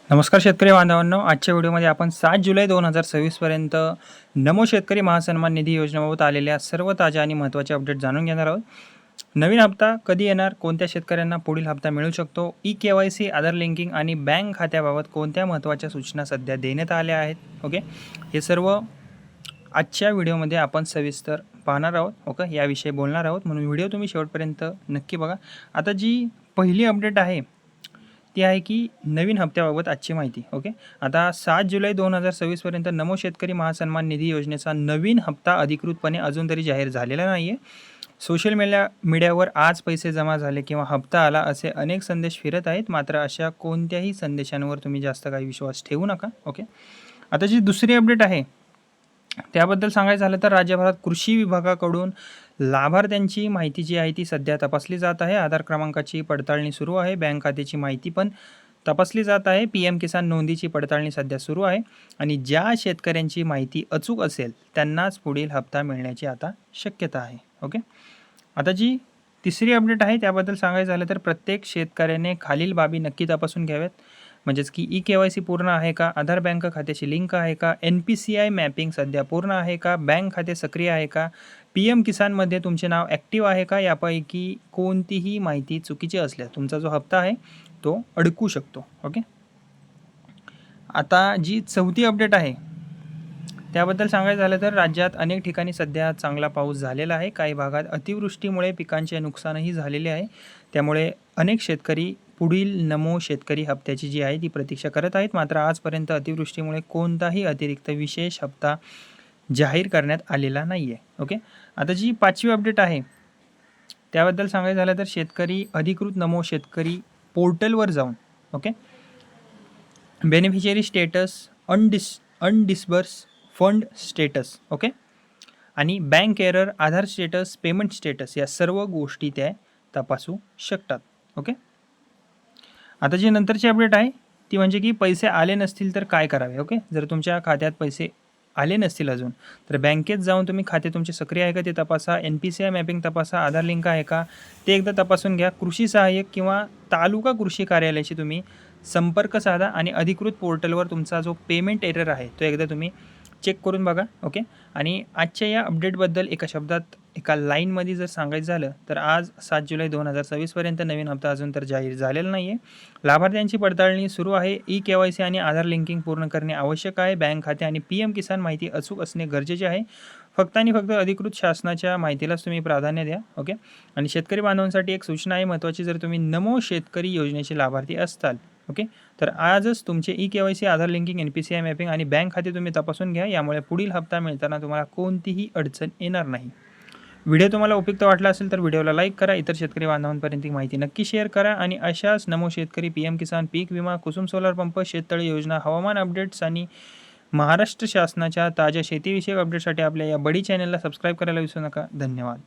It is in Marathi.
नमस्कार शेतकरी बांधवांनो, आजच्या व्हिडिओमध्ये आपण 7 जुलै 2026 पर्यंत नमो शेतकरी महासन्मान निधी योजनेबाबत आलेल्या सर्व ताज्या आणि महत्त्वाचे अपडेट जाणून घेणार आहोत. नवीन हप्ता कधी येणार, कोणत्या शेतकऱ्यांना पुढील हप्ता मिळू शकतो, ई-केवायसी, आधार लिंकिंग आणि बँक खात्याबाबत कोणत्या महत्त्वाच्या सूचना सध्या देण्यात आल्या आहेत. ओके, हे सर्व आजच्या व्हिडिओमध्ये आपण सविस्तर पाहणार आहोत. ओके, याविषयी बोलणार आहोत, म्हणून व्हिडिओ तुम्ही शेवटपर्यंत नक्की बघा. आता जी पहिली अपडेट आहे ती आहे की नवीन हप्त्याबाबत आजची माहिती. ओके, आता 7 जुलै 2026 पर्यंत नमो शेतकरी महासन्मान निधी योजनेचा नवीन हप्ता अधिकृतपणे अजून तरी जाहीर झालेला नाही आहे. सोशल मीडियावर आज पैसे जमा झाले किंवा हप्ता आला असे अनेक संदेश फिरत आहेत, मात्र अशा कोणत्याही संदेशांवर तुम्ही जास्त काही विश्वास ठेवू नका. ओके, आता जी दुसरी अपडेट आहे त्याबद्दल सांगायचं झालं तर राज्यभरात कृषी विभागाकडून लाभार्थ्यांची माहिती जी आहे ती सध्या तपासली जात आहे. आधार क्रमांकाची पडताळणी सुरू आहे. बँक खात्याची माहिती पण तपासली जात आहे. PM किसान नोंदीची पडताळणी सध्या सुरू आहे आणि ज्या शेतकऱ्यांची माहिती अचूक असेल त्यांनाच पुढील हप्ता मिळण्याची आता शक्यता आहे. ओके, आता जी तिसरी अपडेट आहे त्याबद्दल सांगायचं झालं तर प्रत्येक शेतकऱ्याने खालील बाबी नक्की तपासून घ्याव्यात. म्हणजेच की ई-केवायसी पूर्ण आहे का, आधार बँक खात्याची लिंक आहे का, NPCI मॅपिंग सध्या पूर्ण आहे का, बँक खाते सक्रिय आहे का, PM किसानमध्ये तुमचे नाव ॲक्टिव्ह आहे का. यापैकी कोणतीही माहिती चुकीची असल्यास तुमचा जो हप्ता आहे तो अडकू शकतो. ओके, आता जी चौथी अपडेट आहे त्याबद्दल सांगायचं झालं तर राज्यात अनेक ठिकाणी सध्या चांगला पाऊस झालेला आहे. काही भागात अतिवृष्टीमुळे पिकांचे नुकसानही झालेले आहे. त्यामुळे अनेक शेतकरी पुढील नमो शेतकरी हप्त्याची जी आहे ती प्रतीक्षा करत आहेत. मात्र आजपर्यंत अतिवृष्टीमुळे कोणताही अतिरिक्त विशेष हप्ता जाहीर करण्यात आलेला नाही आहे. ओके, आता जी पाचवी अपडेट आहे त्याबद्दल सांगायचं झालं तर शेतकरी अधिकृत नमो शेतकरी पोर्टलवर जाऊन okay beneficiary status, undisbursed fund status okay आणि bank error, Aadhaar status, payment status या सर्व गोष्टी त्या तपासू शकतात. ओके, आता जी नंतरची अपडेट आहे ती म्हणजे की पैसे आले नसतील तर काय करावे. ओके, जर तुमच्या खात्यात पैसे आले नसतील अजून तर बँकेत जाऊन तुम्ही खाते तुमचे सक्रिय आहे का ते तपासा. NPCI मॅपिंग तपासा. आधार लिंक आहे का ते एकदा तपासून घ्या. कृषी सहाय्यक किंवा तालुका कृषी कार्यालयाशी तुम्ही संपर्क साधा आणि अधिकृत पोर्टलवर तुमचा जो पेमेंट एरर आहे तो एकदा तुम्ही चेक करून बघा. ओके, आणि आजच्या या अपडेटबद्दल एका शब्दात एका लाईनमध्ये जर सांगायचं झालं तर आज 7 जुलै 2026 पर्यंत नवीन हप्ता अजून तर जाहीर झालेला नाही आहे. लाभार्थ्यांची पडताळणी सुरू आहे. ई-केवायसी आणि आधार लिंकिंग पूर्ण करणे आवश्यक आहे. बँक खाते आणि PM किसान माहिती अचूक असणे गरजेचे आहे. फक्त आणि फक्त अधिकृत शासनाच्या माहितीलाच तुम्ही प्राधान्य द्या. ओके, आणि शेतकरी बांधवांसाठी एक सूचना आहे महत्त्वाची, जर तुम्ही नमो शेतकरी योजनेचे लाभार्थी असताल ओके तर आजच तुमचे ई-केवायसी, आधार लिंकिंग, NPCI मॅपिंग आणि बँक खाते तुम्ही तपासून घ्या. यामुळे पुढील हप्ता मिळताना तुम्हाला कोणतीही अडचण येणार नाही. व्हिडिओ तुम्हाला उपयुक्त वाटला असेल तर व्हिडिओला लाईक करा. इतर शेतकरी बांधवांपर्यंत ही माहिती नक्की शेअर करा आणि अशाच नमो शेतकरी, PM किसान, पीक विमा, कुसुम सोलार पंप, शेततळे योजना, हवामान अपडेट्स आणि महाराष्ट्र शासनाच्या ताज्या शेतीविषयक अपडेटसाठी आपल्या या बडी चॅनलला सबस्क्राईब करायला विसरू नका. धन्यवाद.